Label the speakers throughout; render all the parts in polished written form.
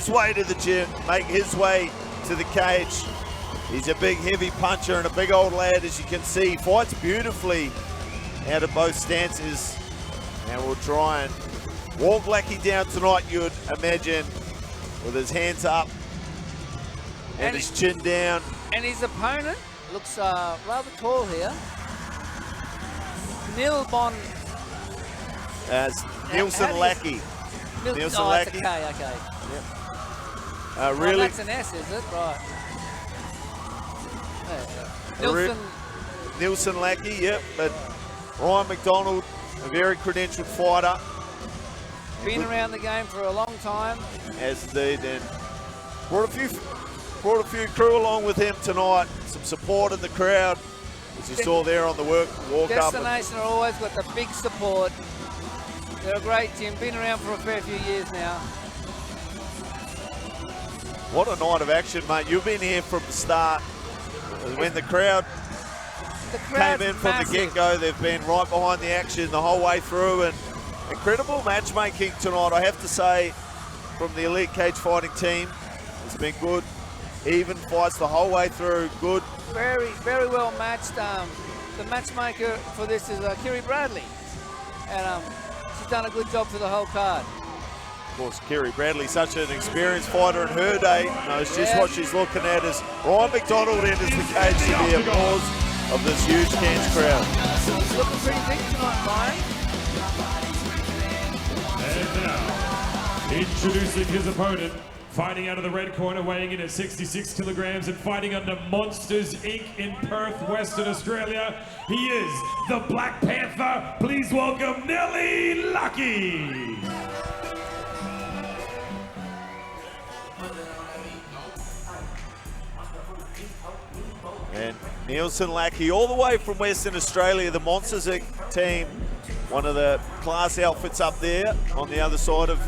Speaker 1: his way to the gym, make his way to the cage. He's a big, heavy puncher and a big old lad, as you can see. He fights beautifully out of both stances. And we'll try and walk Laki down tonight, you'd imagine, with his hands up and his chin down.
Speaker 2: And his opponent looks rather tall here. Nilson
Speaker 1: Laki. Nilson Laki.
Speaker 2: Okay.
Speaker 1: Yep. Really?
Speaker 2: Oh, that's an S, is it? Right.
Speaker 1: Nilson Laki, yep. But Ryan McDonald, a very credentialed fighter.
Speaker 2: Been around the game for a long time.
Speaker 1: As indeed, and brought a few crew along with him tonight. Some support in the crowd, as you saw there on the walk up.
Speaker 2: Destination are always got the big support. They're a great team. Been around for a fair few years now.
Speaker 1: What a night of action, mate. You've been here from the start. When the crowd came in from the get-go, they've been right behind the action the whole way through, and incredible matchmaking tonight, I have to say, from the elite cage fighting team. It's been good. Even fights the whole way through. Good.
Speaker 2: Very, very well matched. The matchmaker for this is Kiri Bradley, and she's done a good job for the whole card.
Speaker 1: Of course, Kiri Bradley, such an experienced fighter in her day, knows just what she's looking at as Ryan McDonald enters the cage to the applause of this huge Cairns crowd.
Speaker 2: He's looking pretty big tonight, Ryan.
Speaker 3: And now, introducing his opponent, fighting out of the red corner, weighing in at 66 kilograms and fighting under Monsters Inc in Perth, Western Australia. He is the Black Panther. Please welcome Nilson Laki.
Speaker 1: And Nilson Laki, all the way from Western Australia, the Monsters Inc team, one of the class outfits up there on the other side of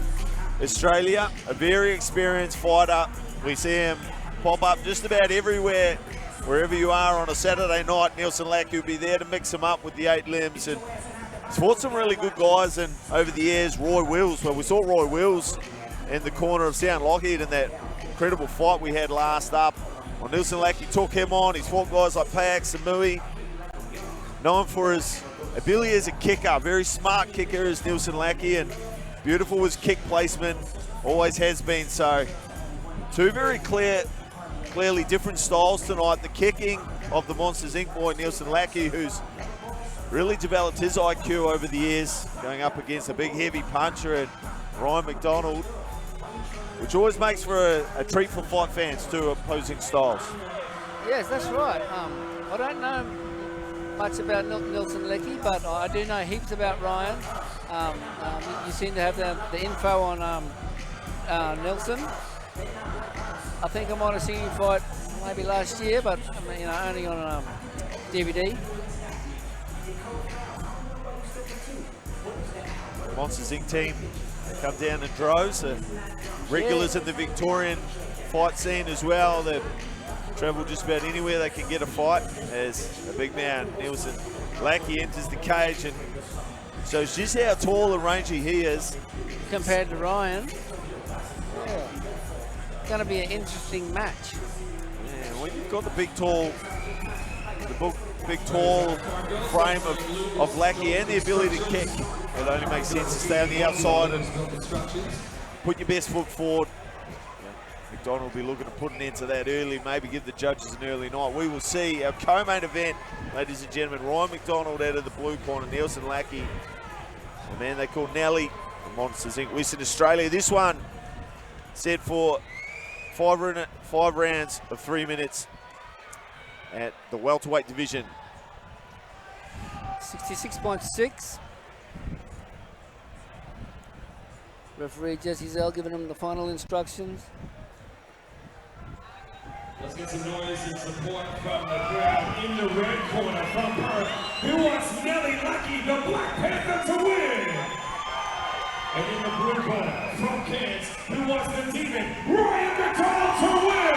Speaker 1: Australia. A very experienced fighter. We see him pop up just about everywhere, wherever you are on a Saturday night. Nilson Laki will be there to mix him up with the 8 limbs. And he's fought some really good guys, and over the years, Roy Wills. Well, we saw Roy Wills in the corner of Sound Lockheed in that incredible fight we had last up. Well, Nilson Laki took him on. He's fought guys like Payak Samui, known for his ability as a kicker. Very smart kicker is Nilson Laki, and beautiful with kick placement, always has been. So two very clearly different styles tonight. The kicking of the Monsters Inc boy Nilson Laki, who's really developed his IQ over the years, going up against a big heavy puncher and Ryan McDonald, which always makes for a treat for fight fans, two opposing styles.
Speaker 2: Yes, that's right. I don't know much about Nilson Laki, but I do know heaps about Ryan. You seem to have the info on Nilson. I think I might have seen him fight maybe last year, but only on DVD.
Speaker 1: Monsters Inc team, they come down in droves. Regulars in the Victorian fight scene as well. They've travelled just about anywhere they can get a fight, as a big man, Nilson Laki, enters the cage and shows just how tall and rangy he is.
Speaker 2: Compared to Ryan. Yeah. Going to be an interesting match.
Speaker 1: Yeah, when you've got the big tall frame of Laki and the ability to kick, it only makes sense to stay on the outside and put your best foot forward. McDonald will be looking to put an end to that early, maybe give the judges an early night. We will see our co-main event, ladies and gentlemen. Ryan McDonald out of the blue corner, Nilson Laki, the man they call Nelly, the Monsters Inc Western Australia. This one set for 5 rounds of 3 minutes at the welterweight division.
Speaker 2: 66.6. Referee Jesse Zell giving him the final instructions.
Speaker 3: Let's get some noise and support from the crowd in the red corner from Perth, who wants Nilson Laki, the Black Panther, to win. And in the blue corner from Cairns, who wants the demon, Ryan McDonald, to win.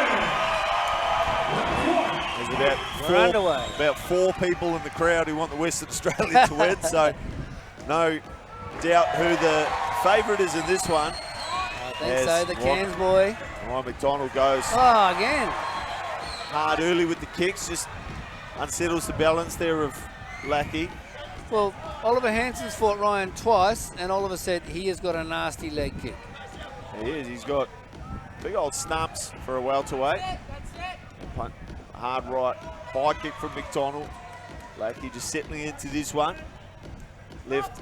Speaker 1: There's about 4 people in the crowd who want the Western Australia to win, so no doubt who the favourite is in this one.
Speaker 2: think so. The Cairns boy.
Speaker 1: Ryan McDonald goes
Speaker 2: Oh, again.
Speaker 1: hard early with the kicks, just unsettles the balance there of Laki.
Speaker 2: Well, Oliver Hanson's fought Ryan twice, and Oliver said he has got a nasty leg kick.
Speaker 1: He is. He's got big old stumps for a welterweight. Punt, hard right, high kick from McDonald. Laki just settling into this one. Left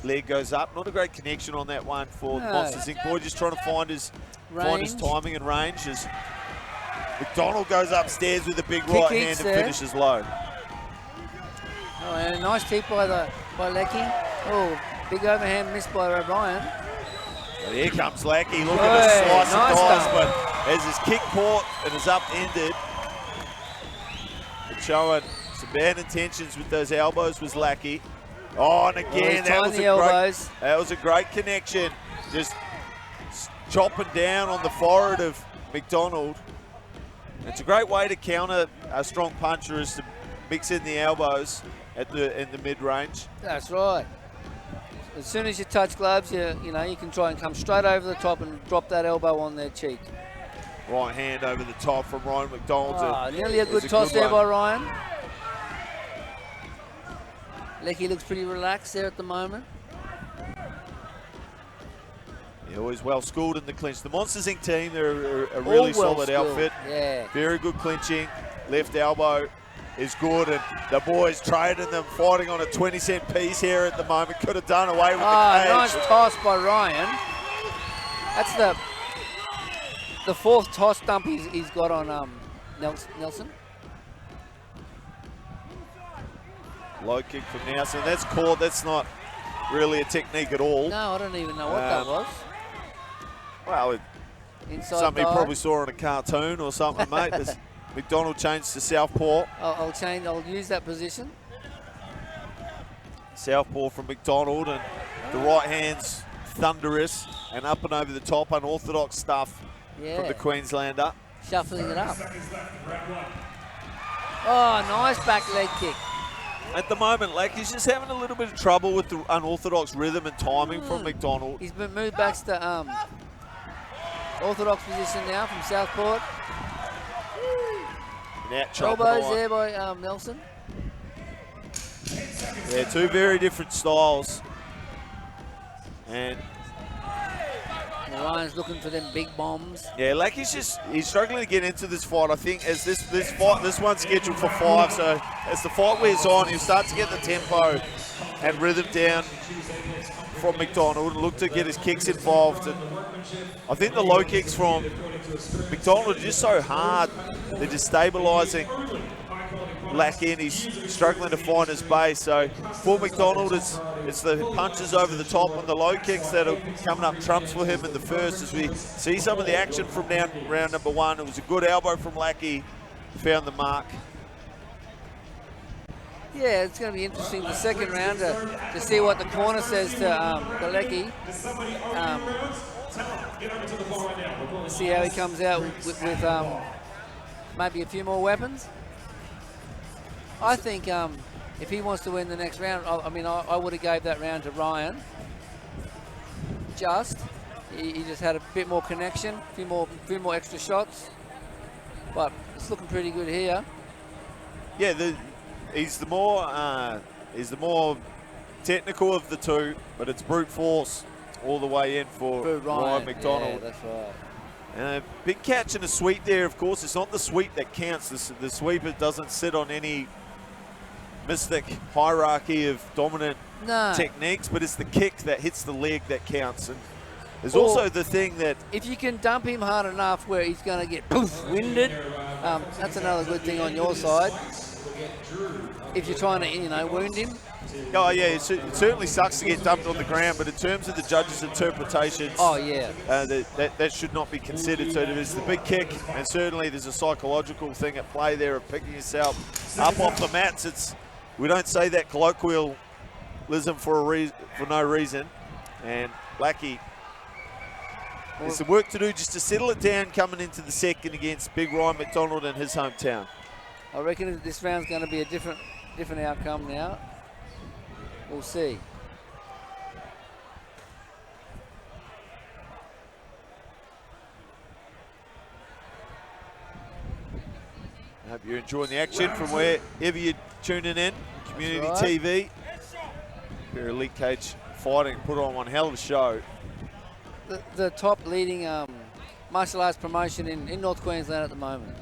Speaker 1: leg goes up. Not a great connection on that one for the Monsters Inc boy. Just trying to find his timing and range. As McDonald goes upstairs with a big right hand and finishes low.
Speaker 2: Oh, and a nice kick by Laki. Oh, big overhand missed by Ryan.
Speaker 1: But here comes Laki. Look at the slice of dice, but as his kick caught and is upended, it's showing some bad intentions with those elbows was Laki. Oh, and again, that was a great connection. Just chopping down on the forehead of McDonald. It's a great way to counter a strong puncher, is to mix in the elbows in the mid-range.
Speaker 2: That's right. As soon as you touch gloves, you can try and come straight over the top and drop that elbow on their cheek.
Speaker 1: Right hand over the top from Ryan McDonald.
Speaker 2: Nearly a good toss there by Ryan. Laki looks pretty relaxed there at the moment.
Speaker 1: Yeah, always well schooled in the clinch. The Monsters Inc team, they're a really solid outfit.
Speaker 2: Yeah.
Speaker 1: Very good clinching. Left elbow is good, and the boys trading them, fighting on a 20-cent piece here at the moment. Could have done away with the cage.
Speaker 2: Nice toss by Ryan. That's the fourth toss dump he's got on Nelson.
Speaker 1: Low kick from Nelson. That's caught. That's not really a technique at all.
Speaker 2: No, I don't even know what that was.
Speaker 1: Well, something you probably saw in a cartoon or something, mate. McDonald changed to southpaw.
Speaker 2: I'll use that position.
Speaker 1: Southpaw from McDonald, and the right hand's thunderous and up and over the top, unorthodox stuff from the Queenslander.
Speaker 2: Shuffling it up. Oh, nice back leg kick.
Speaker 1: At the moment, Laki's just having a little bit of trouble with the unorthodox rhythm and timing from McDonald.
Speaker 2: He's been moved back to orthodox position now from southpaw. Elbows there by Nelson.
Speaker 1: Yeah, two very different styles. And
Speaker 2: Ryan's looking for them big bombs.
Speaker 1: Yeah, he's struggling to get into this fight. I think as this one's scheduled for 5, so as the fight wears on, he'll start to get the tempo and rhythm down from McDonald and look to get his kicks involved. And I think the low kicks from McDonald are just so hard. They're destabilising Laki, and he's struggling to find his base. So for McDonald, it's the punches over the top and the low kicks that are coming up trumps for him in the first. As we see some of the action from round number 1, it was a good elbow from Laki, found the mark.
Speaker 2: Yeah, it's going to be interesting the second round to see what the corner says to Laki. See how he comes out with maybe a few more weapons. I think if he wants to win the next round, I would have gave that round to Ryan. He just had a bit more connection, a few more extra shots, but it's looking pretty good here.
Speaker 1: Yeah, he's the more technical of the two, but it's brute force all the way in for Ryan McDonald.
Speaker 2: Yeah, that's right.
Speaker 1: And a big catch and a sweep there, of course. It's not the sweep that counts. The sweeper doesn't sit on any mystic hierarchy of dominant techniques, but it's the kick that hits the leg that counts. And there's also the thing that
Speaker 2: if you can dump him hard enough where he's going to get winded, that's another good thing on your side. If you're trying to, wound him.
Speaker 1: Oh yeah, it certainly sucks to get dumped on the ground, but in terms of the judges' interpretations, that should not be considered. So there's the big kick, and certainly there's a psychological thing at play there of picking yourself up off the mats. We don't say that colloquialism for no reason. And Laki, there's some work to do just to settle it down coming into the second against big Ryan McDonald in his hometown.
Speaker 2: I reckon this round's going to be a different outcome now. We'll see.
Speaker 1: Hope you're enjoying the action from wherever you're tuning in. Community TV. Your Elite Cage Fighting put on one hell of a show.
Speaker 2: The top leading martial arts promotion in North Queensland at the moment.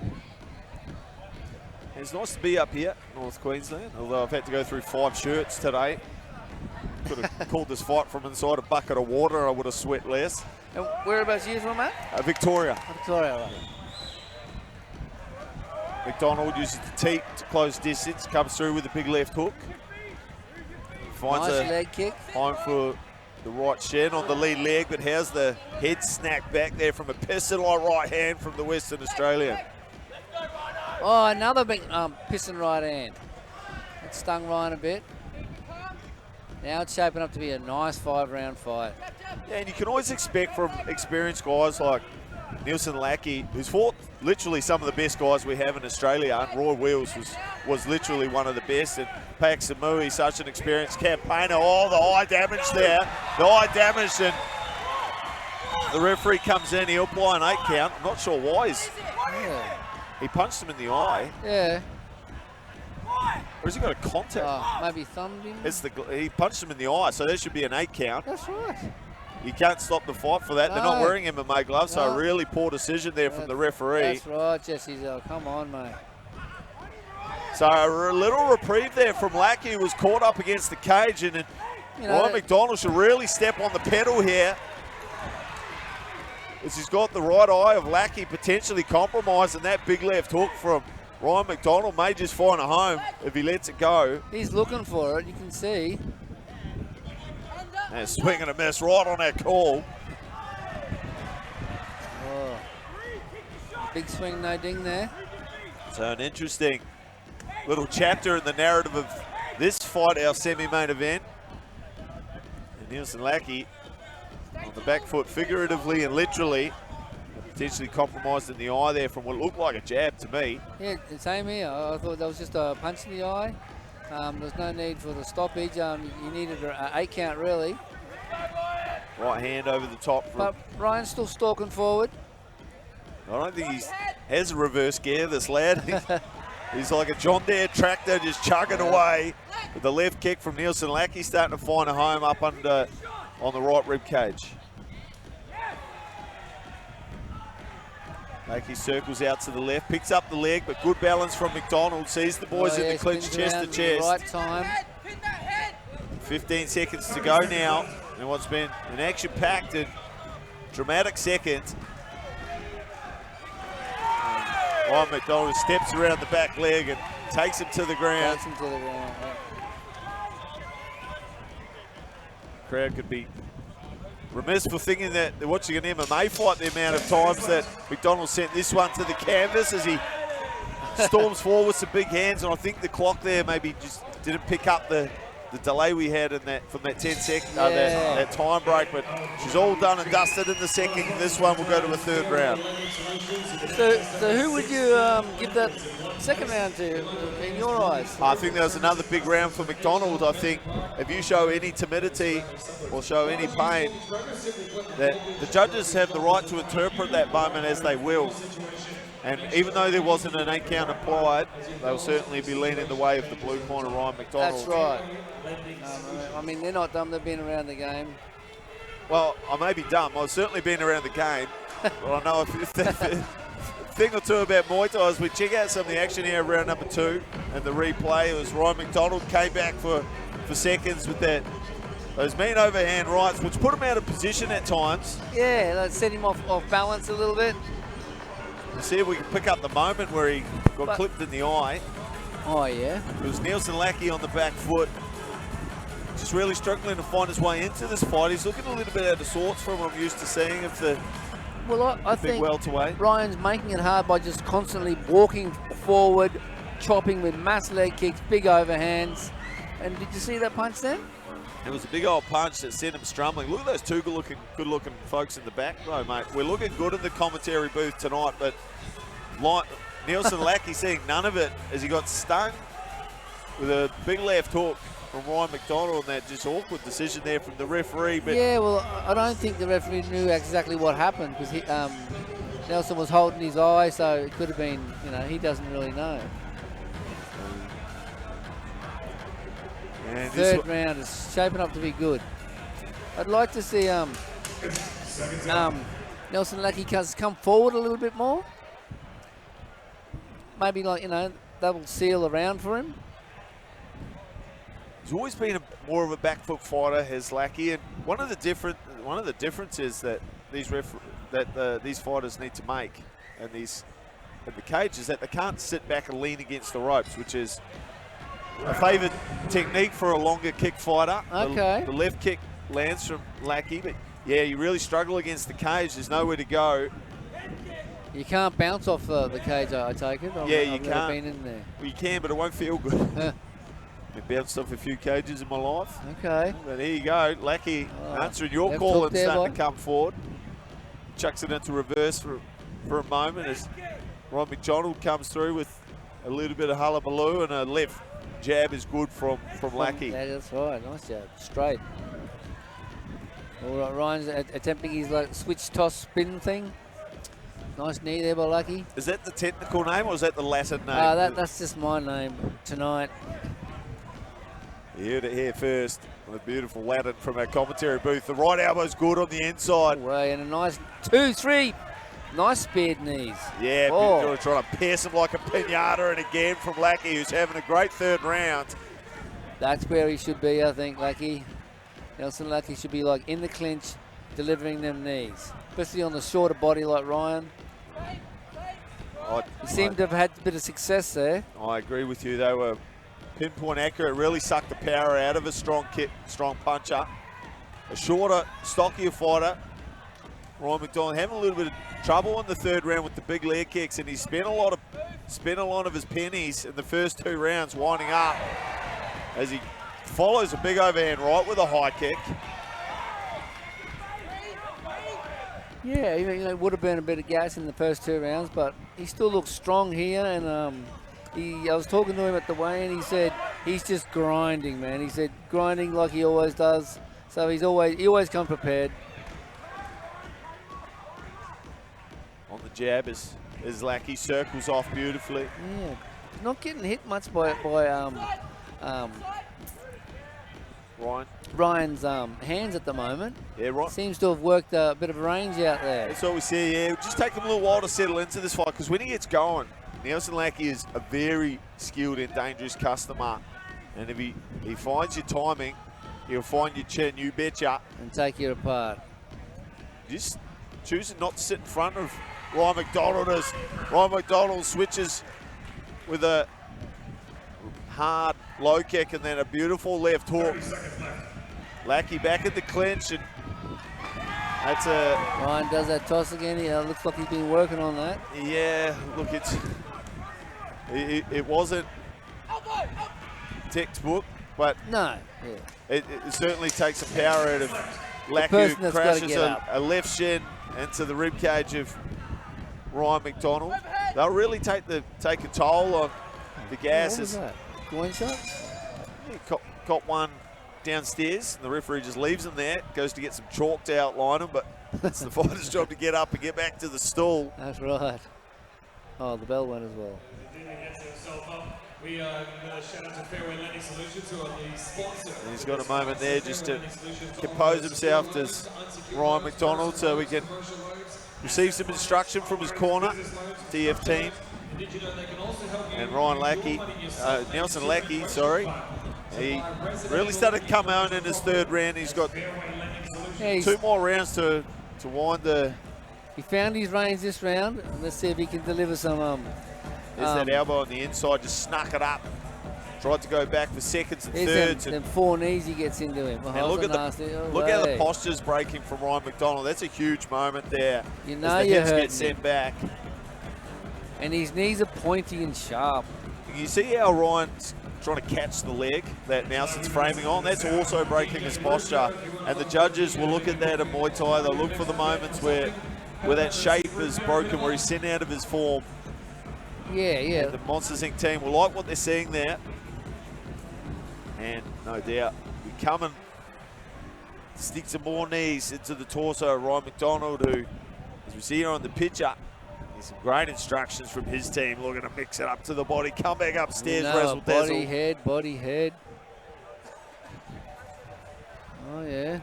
Speaker 1: It's nice to be up here, North Queensland, although I've had to go through 5 shirts today. Could have called this fight from inside a bucket of water, I would have sweat less.
Speaker 2: And whereabouts are you from, Matt?
Speaker 1: Victoria.
Speaker 2: Victoria, right.
Speaker 1: McDonald uses the teep to close distance, comes through with a big left hook. Finds
Speaker 2: Nice
Speaker 1: a
Speaker 2: leg kick.
Speaker 1: home for the right shin on the lead leg, but how's the head snapped back there from a piston-like right hand from the Western Australian.
Speaker 2: Oh, another big piston right hand. It stung Ryan a bit. Now it's shaping up to be a nice 5-round fight.
Speaker 1: Yeah, and you can always expect from experienced guys like Nilson Laki, who's fought literally some of the best guys we have in Australia, and Roy Wheels was literally one of the best, and Pak Samui, such an experienced campaigner. Oh, the eye damage there. The eye damage, and the referee comes in, he'll apply an 8 count. I'm not sure why he punched him in the eye.
Speaker 2: Yeah.
Speaker 1: Or has he got a contact?
Speaker 2: Oh, maybe thumbed him.
Speaker 1: He punched him in the eye, so there should be an 8 count.
Speaker 2: That's right.
Speaker 1: You can't stop the fight for that.
Speaker 2: No.
Speaker 1: They're not wearing MMA gloves, so
Speaker 2: No.
Speaker 1: a really poor decision there from the referee.
Speaker 2: That's right, Jesse. Come on, mate.
Speaker 1: So a little reprieve there from Laki, who was caught up against the cage, and Ryan McDonald should really step on the pedal here, as he's got the right eye of Laki potentially compromised, and that big left hook from Ryan McDonald may just find a home if he lets it go.
Speaker 2: He's looking for it, you can see.
Speaker 1: And swing and a miss right on that call.
Speaker 2: Oh. Big swing, no ding there.
Speaker 1: So an interesting little chapter in the narrative of this fight, our semi-main event. And Nilson Laki on the back foot, figuratively and literally, potentially compromised in the eye there from what looked like a jab to me.
Speaker 2: Yeah, same here. I thought that was just a punch in the eye. There's no need for the stoppage. You needed an 8 count, really.
Speaker 1: Right hand over the top.
Speaker 2: But Ryan's still stalking forward.
Speaker 1: I don't think he has a reverse gear, this lad. He's like a John Deere tractor just chugging away with the left kick from Nilson Laki, starting to find a home up under on the right rib cage. Laki circles out to the left, picks up the leg, but good balance from McDonald. Sees the boys in the clinch chest to chest.
Speaker 2: Right time.
Speaker 1: 15 seconds to go now, and what's been an action-packed and dramatic second. Ryan McDonald steps around the back leg and takes him to the ground. Crowd could be remiss for thinking that they're watching an MMA fight, the amount of times that McDonald sent this one to the canvas as he storms forward with some big hands, and I think the clock there maybe just didn't pick up the delay we had in that from that 10 second, that time break, but she's all done and dusted in the second. This one will go to a 3rd round.
Speaker 2: So who would you give that second round to, in your eyes?
Speaker 1: I think there was another big round for McDonald. I think if you show any timidity or show any pain, that the judges have the right to interpret that moment as they will. And even though there wasn't an 8 count applied, they'll certainly be leaning the way of the blue corner, Ryan McDonald.
Speaker 2: That's right. I mean, they're not dumb, they've been around the game.
Speaker 1: Well, I may be dumb. I've certainly been around the game. But I know a thing or two about Muay Thai as we check out some of the action here of round number 2 and the replay. It was Ryan McDonald came back for seconds with those mean overhand rights, which put him out of position at times.
Speaker 2: Yeah, that set him off balance a little bit.
Speaker 1: Let's see if we can pick up the moment where he got clipped in the eye.
Speaker 2: Oh, yeah.
Speaker 1: It was Nilson Laki on the back foot. Just really struggling to find his way into this fight. He's looking a little bit out of sorts from what I'm used to seeing of the
Speaker 2: I
Speaker 1: big
Speaker 2: think
Speaker 1: welterweight.
Speaker 2: Ryan's making it hard by just constantly walking forward, chopping with mass leg kicks, big overhands. And did you see that punch then?
Speaker 1: It was a big old punch that sent him strumbling. Look at those two good-looking folks in the back row, mate. We're looking good in the commentary booth tonight, but Nilson Laki seeing none of it as he got stung with a big left hook from Ryan McDonald, and that just awkward decision there from the referee. But
Speaker 2: yeah, well, I don't think the referee knew exactly what happened, because Nelson was holding his eye, so it could have been, you know, he doesn't really know.
Speaker 1: And
Speaker 2: Third round is shaping up to be good. I'd like to see Nilson Laki come forward a little bit more. Maybe, like, you know, double seal around for him.
Speaker 1: He's always been more of a back foot fighter, has Laki, and one of the differences that these fighters need to make in the cage is that they can't sit back and lean against the ropes, which is a favoured technique for a longer kick fighter.
Speaker 2: Okay.
Speaker 1: The left kick lands from Laki, but yeah, you really struggle against the cage. There's nowhere to go.
Speaker 2: You can't bounce off the cage, I take it.
Speaker 1: Yeah, you
Speaker 2: I've never
Speaker 1: can't.
Speaker 2: been in there.
Speaker 1: Well, you can, but it won't feel good. I've bounced off a few cages in my life.
Speaker 2: Okay.
Speaker 1: But here you go, Laki answering your call and starting to come forward. Chucks it into reverse for a moment as Ryan McDonald comes through with a little bit of hullabaloo, and a left jab is good from Laki.
Speaker 2: Yeah, that's right. Nice jab. Straight. All right, Ryan's attempting his like switch toss spin thing. Nice knee there by Laki.
Speaker 1: Is that the technical name or is that the Latin name?
Speaker 2: That's just my name tonight.
Speaker 1: You heard it here first. A beautiful Latin from our commentary booth. The right elbow's good on the inside.
Speaker 2: Way, and a nice 2-3. Nice spared knees.
Speaker 1: Yeah, you're trying to pierce him like a pinata, and again from Laki, who's having a great third round.
Speaker 2: That's where he should be, I think, Laki. Nilson Laki should be like in the clinch, delivering them knees, especially on the shorter body like Ryan. He seemed to have had a bit of success there.
Speaker 1: I agree with you. They were pinpoint accurate, really sucked the power out of a strong kick, strong puncher. A shorter, stockier fighter. Ryan McDonald having a little bit of trouble in the third round with the big leg kicks, and he spent a lot of his pennies in the first 2 rounds winding up as he follows a big overhand right with a high kick.
Speaker 2: Yeah, it would have been a bit of gas in the first 2 rounds, but he still looks strong here. And I was talking to him at the weigh-in. He said he's just grinding, man. He said grinding like he always does. So he always comes prepared.
Speaker 1: On the jab as Laki circles off beautifully.
Speaker 2: Yeah, not getting hit much by Ryan's hands at the moment.
Speaker 1: Yeah, right.
Speaker 2: Seems to have worked a bit of range out there.
Speaker 1: That's what we see, yeah. It'll just take him a little while to settle into this fight, because when he gets going, Nilson Laki is a very skilled and dangerous customer. And if he finds your timing, he'll find your chin, you betcha.
Speaker 2: And take you apart.
Speaker 1: Just choosing not to sit in front of Ryan McDonald as Ryan McDonald switches with a hard low kick and then a beautiful left hook. Laki back in the clinch, and that's a...
Speaker 2: Ryan does that toss again. He looks like he's been working on that.
Speaker 1: Yeah, look, it wasn't textbook, but
Speaker 2: no,
Speaker 1: it certainly takes some power out of Laki, who crashes a left shin into the rib cage of Ryan McDonald. They'll really take a toll on the gas.
Speaker 2: What was that? Groin shot?
Speaker 1: He caught one downstairs, and the referee just leaves him there, goes to get some chalk to outline him, but it's the fighter's job to get up and get back to the stool.
Speaker 2: That's right. Oh, the bell went as well.
Speaker 3: We shout out to Fairway Lending Solutions, who are the sponsor.
Speaker 1: And he's got a moment there just to compose himself as Ryan McDonald, so we can receive some instruction from his corner, DF team. And Ryan Laki, Nilson Laki, sorry. He really started to come out in his third round. He's got 2 more rounds to wind the...
Speaker 2: He found his range this round. Let's see if he can deliver some...
Speaker 1: There's that elbow on the inside, just snuck it up. Tried to go back for seconds and thirds.
Speaker 2: Them 4 knees he gets into him.
Speaker 1: And look how the posture's breaking from Ryan McDonald. That's a huge moment there.
Speaker 2: You know
Speaker 1: as the hips get sent back.
Speaker 2: And his knees are pointy and sharp.
Speaker 1: You see how Ryan's trying to catch the leg that Nelson's framing on? That's also breaking his posture. And the judges will look at that in Muay Thai. They'll look for the moments where that shape is broken, where he's sent out of his form.
Speaker 2: Yeah, yeah.
Speaker 1: And the Monsters Inc team will like what they're seeing there. And no doubt, we come and stick some more knees into the torso of Ryan McDonald, who, as we see here on the picture, Some great instructions from his team, looking to mix it up to the body, come back upstairs,
Speaker 2: No,
Speaker 1: razzle dazzle.
Speaker 2: body, head, body, head. Oh, yeah.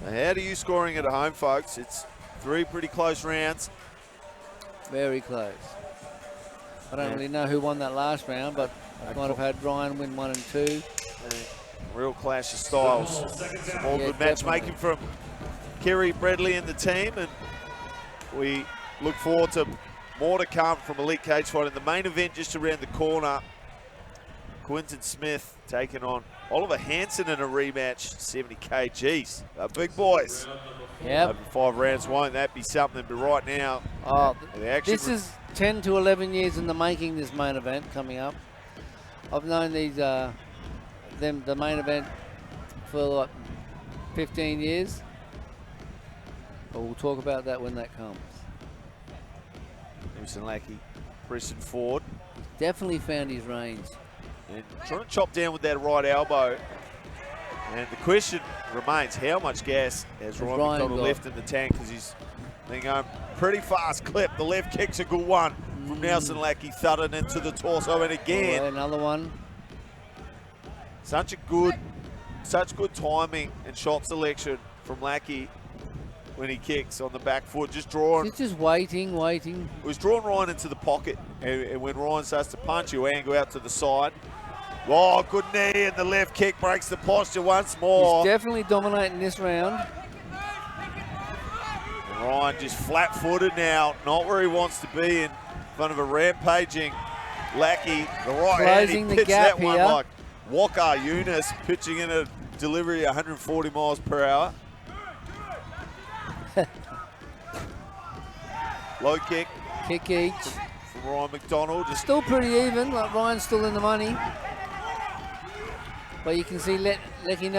Speaker 1: Now, how are you scoring it at home, folks? It's 3 pretty close rounds.
Speaker 2: Very close. I don't really know who won that last round, but I might have had Ryan win 1 and 2.
Speaker 1: Real clash of styles. Some all good matchmaking from Kerry, Bradley and the team, and we look forward to more to come from Elite Cage Fight in the main event just around the corner. Quinton Smith taking on Oliver Hansen in a rematch, 70 kgs. Big boys.
Speaker 2: Yep.
Speaker 1: Over 5 rounds, won't that be something? But right now,
Speaker 2: this is 10 to 11 years in the making, this main event coming up. I've known these, the main event for like 15 years. But we'll talk about that when that comes.
Speaker 1: Nilson Laki pressing forward.
Speaker 2: Definitely found his range.
Speaker 1: And trying to chop down with that right elbow. And the question remains, how much gas has Ryan McDonald left in the tank? Because he's been going pretty fast clip. The left kick's a good one from Nilson Laki, thudding into the torso. And again,
Speaker 2: another one.
Speaker 1: Such good timing and shot selection from Laki when he kicks on the back foot, just drawing.
Speaker 2: He's just waiting.
Speaker 1: He was drawing Ryan into the pocket, and when Ryan starts to punch, you angle out to the side. Oh, good knee, and the left kick breaks the posture once more.
Speaker 2: He's definitely dominating this round.
Speaker 1: And Ryan just flat-footed now, not where he wants to be in front of a rampaging Laki. The right
Speaker 2: Closing
Speaker 1: hand,
Speaker 2: the
Speaker 1: he pitched
Speaker 2: gap
Speaker 1: that one
Speaker 2: here.
Speaker 1: like Walker Eunice, pitching in a delivery 140 miles per hour. Low kick.
Speaker 2: Kick each.
Speaker 1: From Ryan McDonald. Just
Speaker 2: Still pretty even, like Ryan's still in the money. But you can see Laki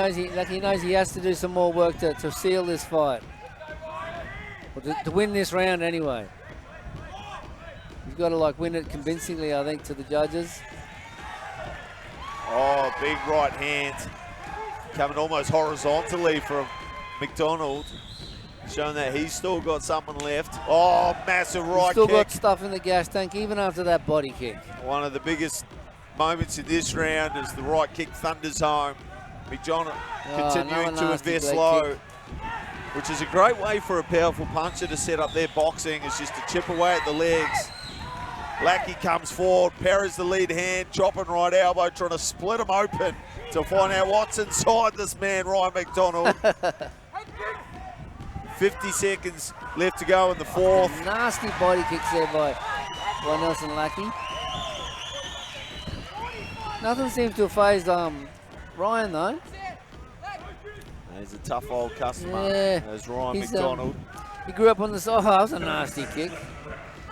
Speaker 2: knows he has to do some more work to seal this fight. Or to win this round anyway. He's got to like win it convincingly, I think, to the judges.
Speaker 1: Oh, big right hand. Coming almost horizontally from McDonald. Showing that he's still got something left. Oh, massive right kick.
Speaker 2: Still got stuff in the gas tank, even after that body kick.
Speaker 1: One of the biggest moments in this round as the right kick thunders home. McDonald continuing to invest low, which is a great way for a powerful puncher to set up their boxing, is just to chip away at the legs. Laki comes forward, parries the lead hand, chopping right elbow, trying to split him open to find out what's inside this man, Ryan McDonald. 50 seconds left to go in the fourth.
Speaker 2: Nasty body kicks there by Nilson Laki. Nothing seems to have phased Ryan though.
Speaker 1: He's a tough old customer.
Speaker 2: Yeah.
Speaker 1: There's Ryan McDonald.
Speaker 2: He grew up on the that was a nasty kick.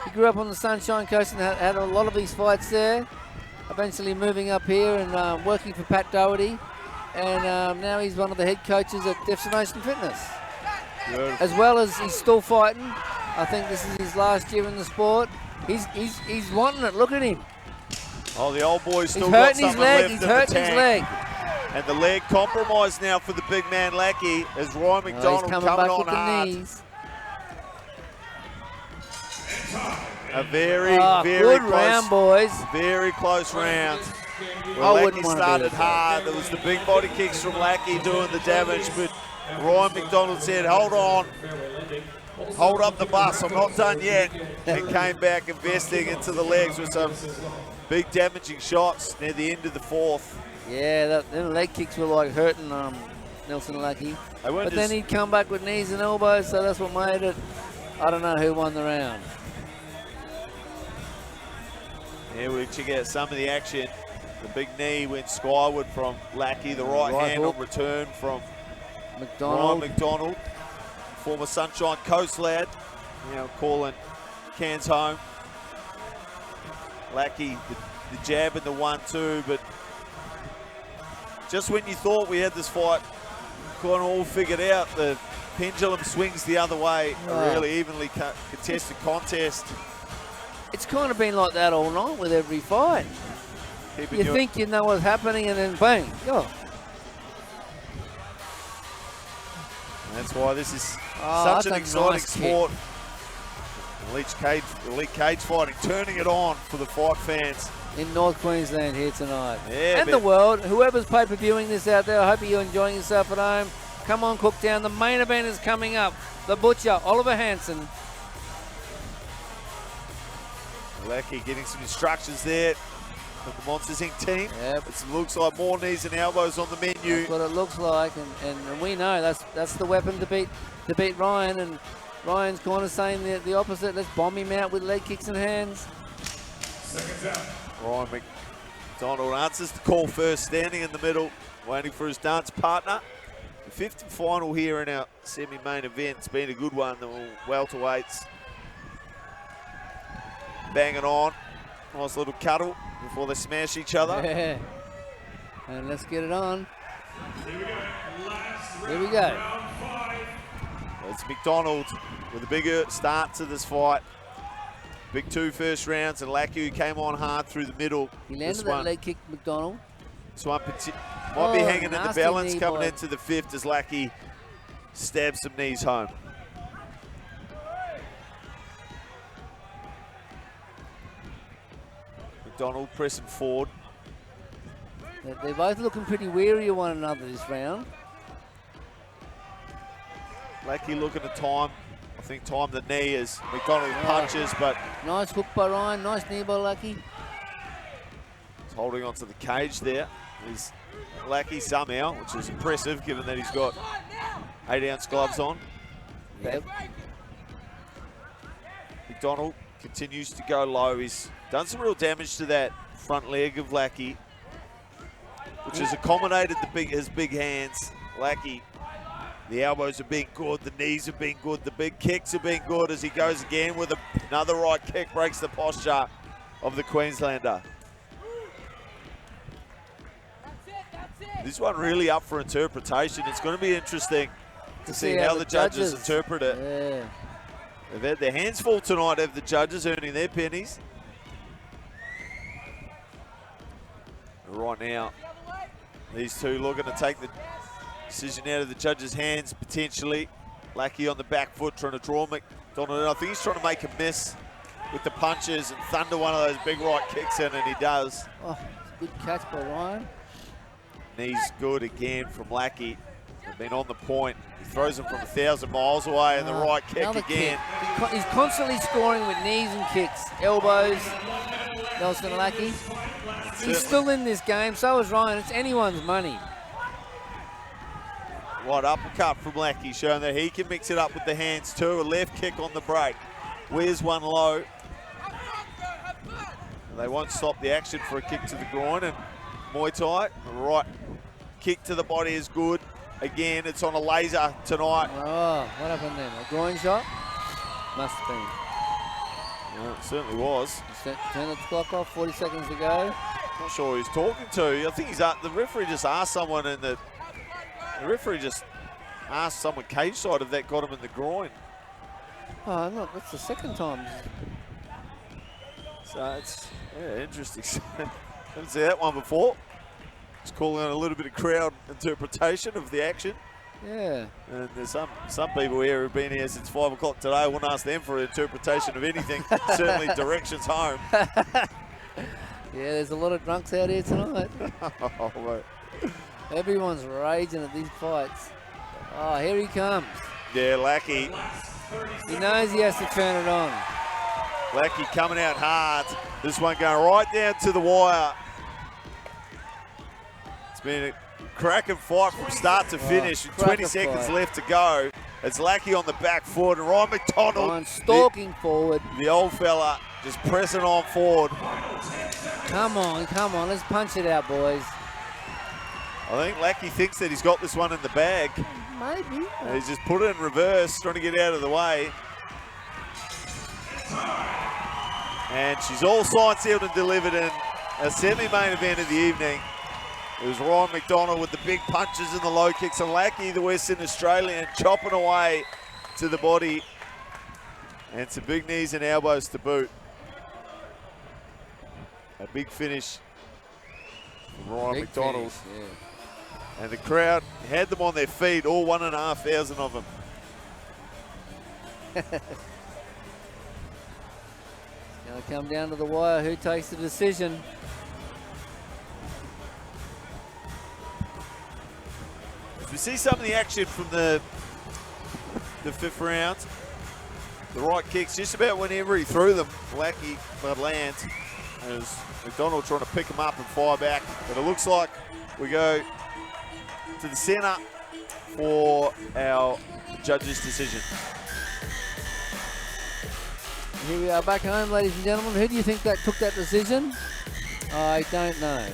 Speaker 2: He grew up on the Sunshine Coast and had a lot of his fights there. Eventually moving up here and working for Pat Doherty. And now he's one of the head coaches at Destination Fitness.
Speaker 1: Good.
Speaker 2: As well as he's still fighting. I think this is his last year in the sport. He's wanting it. Look at him.
Speaker 1: Oh, the old boy's still
Speaker 2: He's
Speaker 1: got
Speaker 2: hurting his
Speaker 1: something
Speaker 2: leg.
Speaker 1: left
Speaker 2: He's
Speaker 1: in the
Speaker 2: hurting his
Speaker 1: tank.
Speaker 2: leg.
Speaker 1: And the leg compromised now for the big man Laki as Ryan McDonald
Speaker 2: he's coming
Speaker 1: coming
Speaker 2: back
Speaker 1: on
Speaker 2: with the
Speaker 1: hard.
Speaker 2: knees.
Speaker 1: A very
Speaker 2: good
Speaker 1: close
Speaker 2: round, boys.
Speaker 1: Very close round.
Speaker 2: I
Speaker 1: When
Speaker 2: wouldn't
Speaker 1: Laki
Speaker 2: want to
Speaker 1: started
Speaker 2: be
Speaker 1: hard, there was the big body kicks from Laki doing the damage, but Ryan McDonald said, hold on, hold up the bus, I'm not done yet. And came back investing into the legs with some big damaging shots near the end of the fourth.
Speaker 2: Yeah, them leg kicks were like hurting Nilson Laki. But then he'd come back with knees and elbows, so that's what made it. I don't know who won the round.
Speaker 1: Yeah, we check out some of the action. The big knee went skyward from Laki, the right hand
Speaker 2: hook
Speaker 1: on return from
Speaker 2: McDonald.
Speaker 1: Ryan McDonald, former Sunshine Coast lad, calling Cairns home. Laki, the jab and the 1-2, but just when you thought we had this fight kind of all figured out, the pendulum swings the other way. A really evenly contested contest.
Speaker 2: It's kind of been like that all night with every fight. You think you know what's happening and then bang, go.
Speaker 1: That's why this is such an exciting sport. Elite cage fighting, turning it on for the fight fans.
Speaker 2: In North Queensland here tonight.
Speaker 1: Yeah,
Speaker 2: and the world. Whoever's pay-per-viewing this out there, I hope you're enjoying yourself at home. Come on, Cooktown. The main event is coming up. The Butcher, Oliver Hansen.
Speaker 1: Laki getting some instructions there from the Monsters Inc team.
Speaker 2: Yep.
Speaker 1: It looks like more knees and elbows on the menu.
Speaker 2: That's what it looks like, and we know that's the weapon to beat Ryan. And Ryan's kind of saying the opposite. Let's bomb him out with leg kicks and hands.
Speaker 3: Seconds out.
Speaker 1: Ryan McDonald answers the call first, standing in the middle, waiting for his dance partner. The fifth and final here in our semi-main event. It's been a good one. The welterweights banging on. Nice little cuddle before they smash each other.
Speaker 2: Yeah. And let's get it on.
Speaker 3: Here we go. Last
Speaker 2: Here we go.
Speaker 3: round 5.
Speaker 1: It's McDonald with a bigger start to this fight. Big 2 first rounds, and Laki, who came on hard through the middle.
Speaker 2: He landed that leg kick, McDonald.
Speaker 1: This one might be hanging in the
Speaker 2: nasty
Speaker 1: balance
Speaker 2: knee,
Speaker 1: coming
Speaker 2: boy.
Speaker 1: into the fifth as Laki stabs some knees home. McDonald pressing forward.
Speaker 2: They're both looking pretty weary of one another this round.
Speaker 1: Laki looking to time. I think time the knee as McDonald punches, but
Speaker 2: Nice hook by Ryan, nice knee by Lucky.
Speaker 1: he's holding onto the cage there. He's Laki somehow, which is impressive given that he's got 8-ounce gloves on.
Speaker 2: Yep.
Speaker 1: McDonald continues to go low. He's done some real damage to that front leg of Laki, which has accommodated his big hands. Laki, the elbows have been good, the knees have been good, the big kicks have been good as he goes again with another right kick, breaks the posture of the Queenslander. This one really up for interpretation. It's going to be interesting to see how the judges interpret it.
Speaker 2: Yeah.
Speaker 1: They've had their hands full tonight, have the judges earning their pennies. Right now, these two looking to take the decision out of the judges' hands, potentially. Laki on the back foot, trying to draw McDonald in. I think he's trying to make a miss with the punches and thunder one of those big right kicks in, and he does.
Speaker 2: Oh, good catch by Ryan.
Speaker 1: Knees good again from Laki. They've been on the point. He throws him from 1,000 miles away, and the right kick again.
Speaker 2: Kick. He's constantly scoring with knees and kicks, elbows. Nilson Laki. He's still in this game, so is Ryan. It's anyone's money.
Speaker 1: Right uppercut from Laki, showing that he can mix it up with the hands too. A left kick on the break. Wears one low. They won't stop the action for a kick to the groin, and Muay Thai, a right kick to the body is good. Again, it's on a laser tonight.
Speaker 2: Oh, what happened then? A groin shot? Must have been.
Speaker 1: Well, it certainly was.
Speaker 2: Turn the clock off, 40 seconds to go.
Speaker 1: Not sure who he's talking to. I think he's the referee just asked someone, and the referee just asked someone cage side if that got him in the groin.
Speaker 2: Oh, no, that's the second time.
Speaker 1: So it's interesting. Haven't seen that one before. Just calling on a little bit of crowd interpretation of the action.
Speaker 2: Yeah.
Speaker 1: And there's some people here who've been here since 5 o'clock today. I wouldn't ask them for an interpretation of anything. Certainly directions home.
Speaker 2: Yeah, there's a lot of drunks out here tonight.
Speaker 1: Oh, mate.
Speaker 2: Everyone's raging at these fights. Oh, here he comes.
Speaker 1: Yeah, Laki.
Speaker 2: He knows he has to turn it on.
Speaker 1: Laki coming out hard. This one going right down to the wire. It's been a cracking fight from start to finish. 20 seconds left to go. It's Laki on the back foot, and Ryan McDonald.
Speaker 2: Ryan stalking forward.
Speaker 1: The old fella just pressing on forward.
Speaker 2: Come on, let's punch it out, boys.
Speaker 1: I think Laki thinks that he's got this one in the bag.
Speaker 2: Maybe.
Speaker 1: And he's just put it in reverse, trying to get out of the way. And she's all signed, sealed, and delivered in a semi-main event of the evening. It was Ryan McDonald with the big punches and the low kicks, and Laki, the Western Australian, chopping away to the body. And some big knees and elbows to boot. A big finish from Ryan McDonald.
Speaker 2: Finish, yeah.
Speaker 1: And the crowd had them on their feet, all 1,500 of them.
Speaker 2: Going to come down to the wire. Who takes the decision?
Speaker 1: As we see some of the action from the fifth round, the right kicks just about whenever he threw them, Laki but lands. As McDonald trying to pick him up and fire back, but it looks like we go to the center for our judge's decision.
Speaker 2: Here we are back home, ladies and gentlemen. Who do you think that took that decision? I don't know.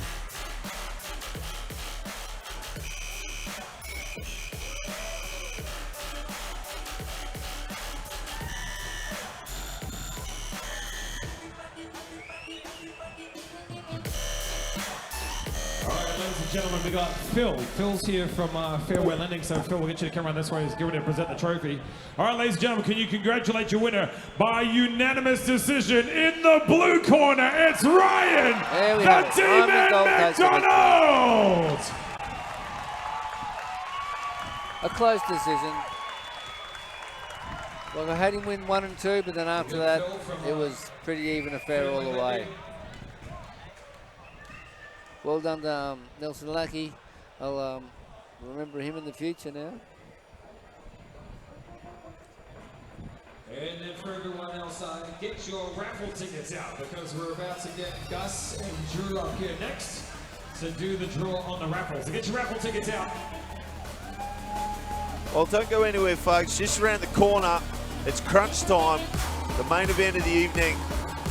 Speaker 3: Gentlemen, we got Phil. Phil's here from Fairway Lending, so Phil, we'll get you to come around this way. He's getting ready to present the trophy. All right, ladies and gentlemen, can you congratulate your winner by unanimous decision in the blue corner? It's Ryan, the Demon McDonald!
Speaker 2: A close decision. Well, I had him win 1 and 2, but then after that, it was pretty even affair all the way. Well done to Nilson Laki. I'll remember him in the future now.
Speaker 3: And then for everyone else, get your raffle tickets out because we're about to get Gus and Drew up here next to do the draw on the raffle. So get your raffle tickets out.
Speaker 1: Well, don't go anywhere, folks. Just around the corner, it's crunch time. The main event of the evening.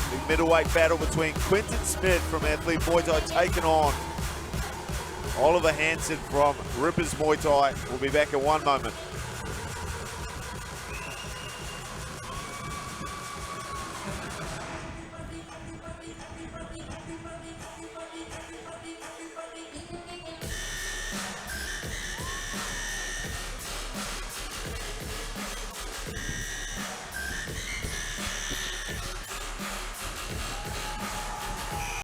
Speaker 1: The middleweight battle between Quinton Smith from Athlete Muay Thai taking on Oliver Hansen from Rippers Muay Thai. We'll be back in one moment.